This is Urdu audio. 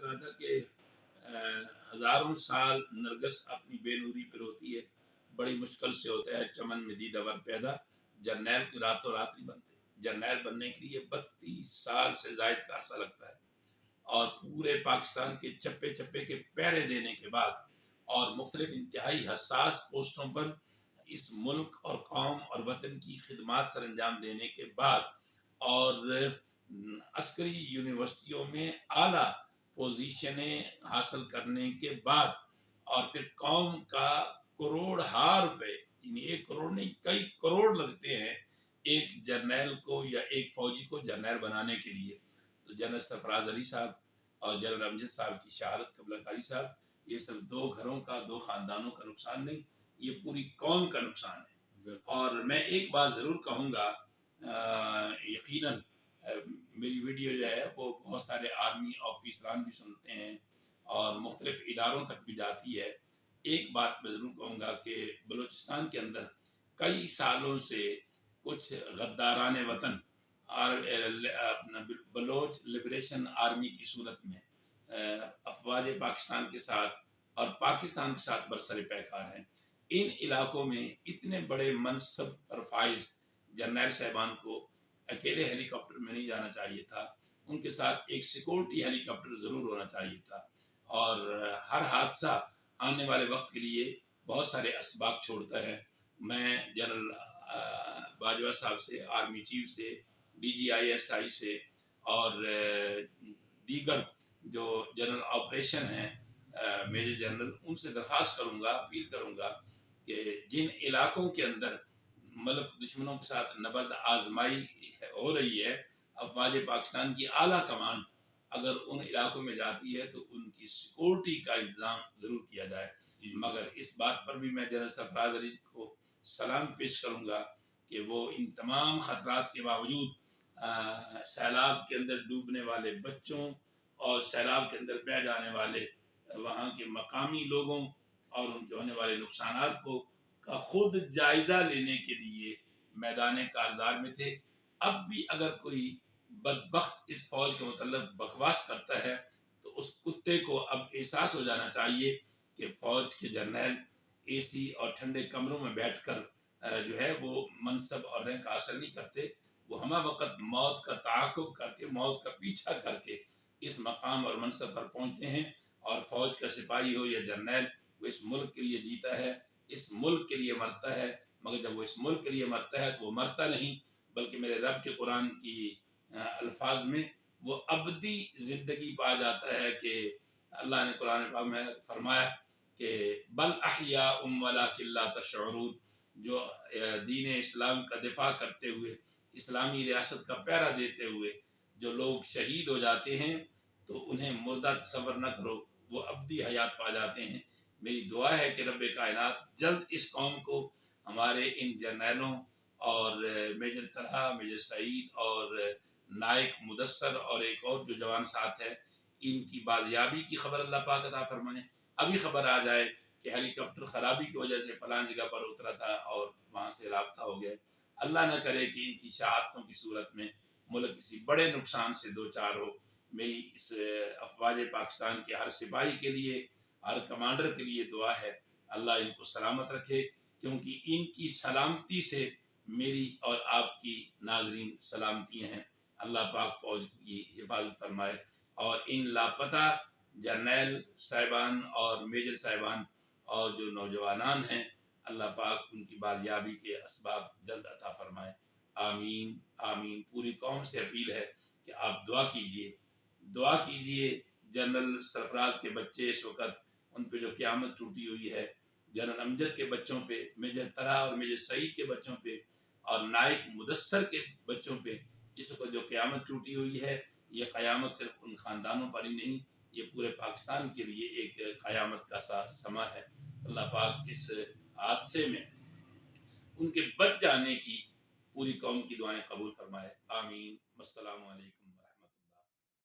رہا تھا کہ ہزاروں سال نرگس اپنی بے نوری پر ہوتی ہے، بڑی مشکل سے ہوتا ہے چمن میں دیدہ ور پیدا، جرنیل کو راتوں رات نہیں بنتے، جرنیل بننے کے لیے 32 سال سے زائد کا عرصہ لگتا ہے، اور پورے پاکستان کے چپے چپے کے پہرے دینے کے بعد اور مختلف انتہائی حساس پوسٹوں پر اس ملک اور قوم اور وطن کی خدمات سر انجام دینے کے بعد اور عسکری یونیورسٹیوں میں اعلیٰ پوزیشنیں حاصل کرنے کے بعد اور پھر قوم کا کروڑ ہار روپے، یعنی 1 کروڑ نہیں کئی کروڑ لگتے ہیں ایک جرنیل کو یا ایک فوجی کو جرنیل بنانے کے لیے، تو جنرل سرفراز علی صاحب اور جنرل امجد صاحب کی شہادت قبلہ کاری صاحب، یہ صرف 2 گھروں کا 2 خاندانوں کا نقصان نہیں، یہ پوری قوم کا نقصان ہے۔ اور میں ایک بات ضرور کہوں گا، یقیناً میری ویڈیو جو ہے وہ بہت سارے آرمی آفیسران بھی سنتے ہیں اور مختلف اداروں تک بھی جاتی ہے۔ ایک بات میں ضرور کہوں گا کہ بلوچستان کے اندر کئی سالوں سے کچھ غداران وطن اور بلوچ لبریشن آرمی کی صورت میں افواج پاکستان کے ساتھ اور پاکستان کے ساتھ برسر پیکار ہیں۔ ان علاقوں میں اتنے بڑے منصب پر فائز جرنیل صاحبان کو اکیلے ہیلی کاپٹر میں نہیں جانا چاہیے تھا، ان کے ساتھ ایک سیکورٹی ہیلی کاپٹر ضرور ہونا چاہیے تھا، اور ہر حادثہ آنے والے وقت کے لیے بہت سارے اسباق چھوڑتا ہے۔ میں جنرل باجوہ صاحب سے، آرمی چیف سے، D G I S I سے اور دیگر جو جنرل آپریشن ہیں میجر جنرل، ان سے درخواست کروں گا، اپیل کروں گا کہ جن علاقوں کے اندر ملک دشمنوں کے ساتھ نبرد آزمائی ہو رہی ہے، افواج پاکستان کی اعلیٰ کمان اگر ان علاقوں میں جاتی ہے تو ان کی سیکورٹی کا انتظام ضرور کیا جائے۔ مگر اس بات پر بھی میں جنرل سرفراز علی کو سلام پیش کروں گا کہ وہ ان تمام خطرات کے باوجود سیلاب کے اندر ڈوبنے والے بچوں اور سیلاب کے اندر بہہ جانے والے وہاں کے مقامی لوگوں اور ان کے ہونے والے نقصانات کو کا خود جائزہ لینے کے لیے میدان کارزار میں تھے۔ اب بھی اگر کوئی بدبخت اس فوج کے متعلق بکواس کرتا ہے تو اس کتے کو اب احساس ہو جانا چاہیے کہ فوج کے جرنیل اے سی اور ٹھنڈے کمروں میں بیٹھ کر جو ہے وہ منصب اور رینک حاصل نہیں کرتے، وہ ہمہ وقت موت کا تعاقب کر کے، موت کا پیچھا کر کے اس مقام اور منصب پر پہنچتے ہیں، اور فوج کا سپاہی ہو یا جرنیل، وہ اس ملک کے لیے جیتا ہے، اس ملک کے لیے مرتا ہے، مگر جب وہ اس ملک کے لیے مرتا ہے تو وہ مرتا نہیں بلکہ میرے رب کے قرآن کی الفاظ میں وہ ابدی زندگی پا جاتا ہے کہ اللہ نے قرآن پاک میں فرمایا کہ بل احیاء ولکن لا تشعرون، جو دین اسلام کا دفاع کرتے ہوئے، اسلامی ریاست کا پہرا دیتے ہوئے جو لوگ شہید ہو جاتے ہیں تو انہیں مردہ تصور نہ کرو، وہ ابدی حیات پا جاتے ہیں۔ میری دعا ہے کہ رب کائنات جلد اس قوم کو ہمارے ان جرنیلوں اور میجر طلحہ، میجر سعید اور نائک مدثر اور ایک اور جو جوان ساتھ ہے، ان کی بازیابی کی خبر اللہ پاک عطا فرمائیں۔ ابھی خبر آ جائے کہ ہیلی کاپٹر خرابی کی وجہ سے فلان جگہ پر اترا تھا اور وہاں سے رابطہ ہو گیا، اللہ نہ کرے کہ ان کی شہادتوں کی صورت میں ملک کسی بڑے نقصان سے دوچار ہو۔ میری اس افواج پاکستان کے ہر سپاہی کے لیے، ہر کمانڈر کے لیے دعا ہے اللہ ان کو سلامت رکھے، کیونکہ ان کی سلامتی سے میری اور آپ کی ناظرین سلامتی ہیں۔ اللہ پاک فوج کی حفاظت فرمائے، اور ان لاپتہ جرنیل صاحبان اور میجر صاحبان اور جو نوجوانان ہیں، اللہ پاک ان کی بازیابی کے اسباب جلد عطا فرمائے۔ آمین آمین۔ پوری قوم سے اپیل ہے کہ آپ دعا کیجئے، دعا کیجئے۔ جنرل سرفراز کے بچے اس وقت ان پہ جو قیامت ٹوٹی ہوئی ہے، جنرل امجد کے بچوں پہ، میجر طلحہ اور میجر سعید کے بچوں پہ اور نائک مدثر کے بچوں پہ اس وقت جو قیامت ٹوٹی ہوئی ہے، یہ قیامت صرف ان خاندانوں پر ہی نہیں، یہ پورے پاکستان کے لیے ایک قیامت کا سا سما ہے۔ اللہ پاک اس حادثے میں ان کے بچ جانے کی پوری قوم کی دعائیں قبول فرمائے۔ آمین۔ السلام علیکم۔